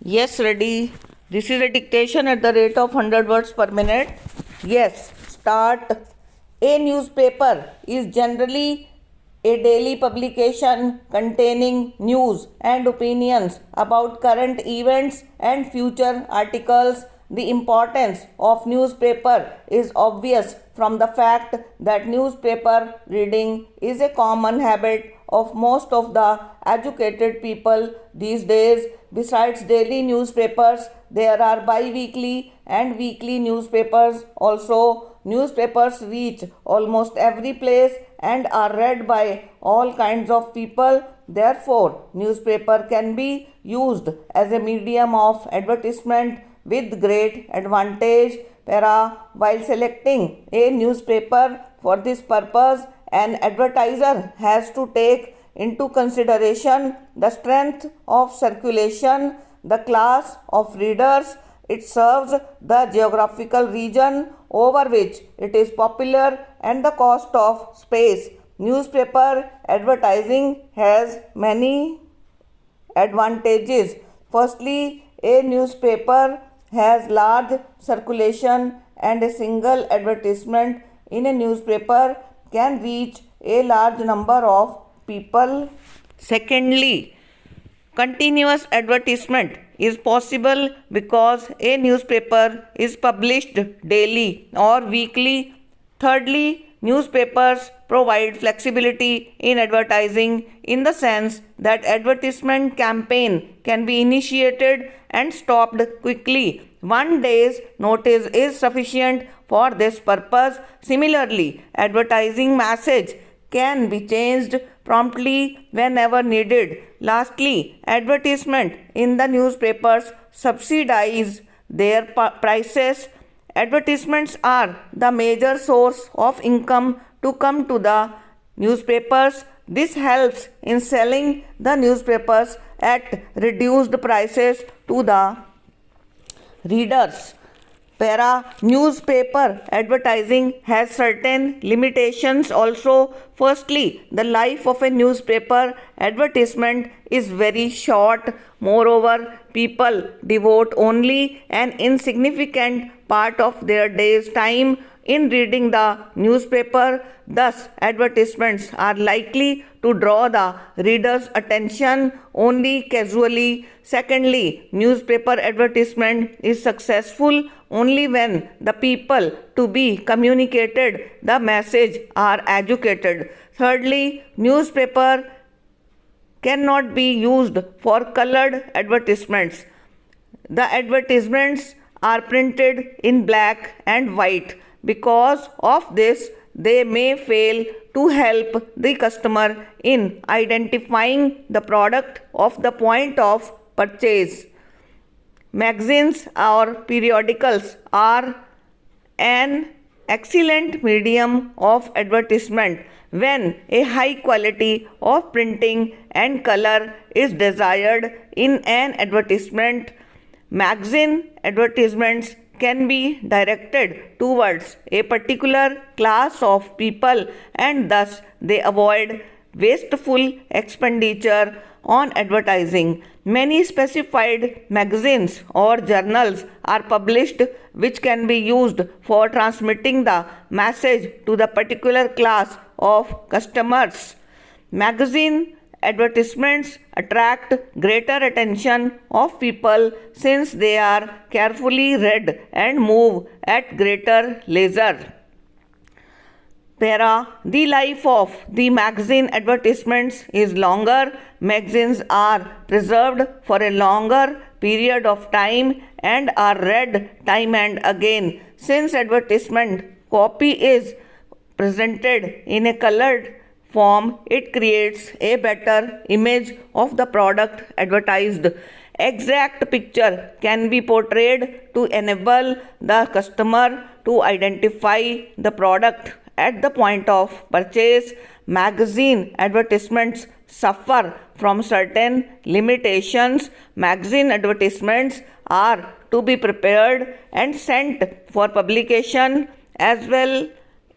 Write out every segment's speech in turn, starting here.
Yes, ready. This is a dictation at the rate of 100 words per minute. Yes, start. A newspaper is generally a daily publication containing news and opinions about current events and future articles. The importance of newspaper is obvious from the fact that newspaper reading is a common habit of most of the educated people these days. Besides daily newspapers, there are bi-weekly and weekly newspapers also. Newspapers reach almost every place and are read by all kinds of people. Therefore, newspaper can be used as a medium of advertisement with great advantage. While selecting a newspaper for this purpose, an advertiser has to take into consideration the strength of circulation, the class of readers it serves, the geographical region over which it is popular, and the cost of space. Newspaper advertising has many advantages. Firstly, a newspaper has large circulation and a single advertisement in a newspaper can reach a large number of people. Secondly, continuous advertisement is possible because a newspaper is published daily or weekly. Thirdly, newspapers provide flexibility in advertising in the sense that advertisement campaign can be initiated and stopped quickly. One day's notice is sufficient for this purpose. Similarly, advertising message can be changed promptly whenever needed. Lastly, advertisement in the newspapers subsidize their prices. Advertisements are the major source of income to come to the newspapers. This helps in selling the newspapers at reduced prices to the readers. Newspaper advertising has certain limitations also. Firstly, the life of a newspaper advertisement is very short. Moreover, people devote only an insignificant part of their day's time in reading the newspaper. Thus, advertisements are likely to draw the reader's attention only casually. Secondly, newspaper advertisement is successful only when the people to be communicated the message are educated. Thirdly, newspaper cannot be used for colored advertisements. The advertisements are printed in black and white. Because of this, they may fail to help the customer in identifying the product of the point of purchase. Magazines or periodicals are an excellent medium of advertisement when a high quality of printing and color is desired in an advertisement. Magazine advertisements can be directed towards a particular class of people and thus they avoid wasteful expenditure on advertising. Many specified magazines or journals are published which can be used for transmitting the message to the particular class of customers. Magazine advertisements attract greater attention of people since they are carefully read and move at greater leisure. The life of the magazine advertisements is longer. Magazines are preserved for a longer period of time and are read time and again. Since advertisement copy is presented in a colored form, it creates a better image of the product advertised. Exact picture can be portrayed to enable the customer to identify the product at the point of purchase. Magazine advertisements suffer from certain limitations. Magazine advertisements are to be prepared and sent for publication as well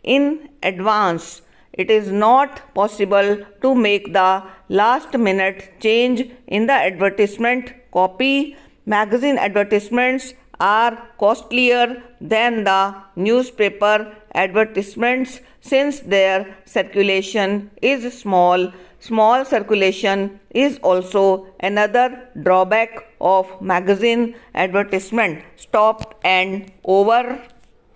in advance. It is not possible to make the last minute change in the advertisement copy. magazine advertisements are costlier than the newspaper advertisements since their circulation is small. Small circulation is also another drawback of magazine advertisement. Stop and over.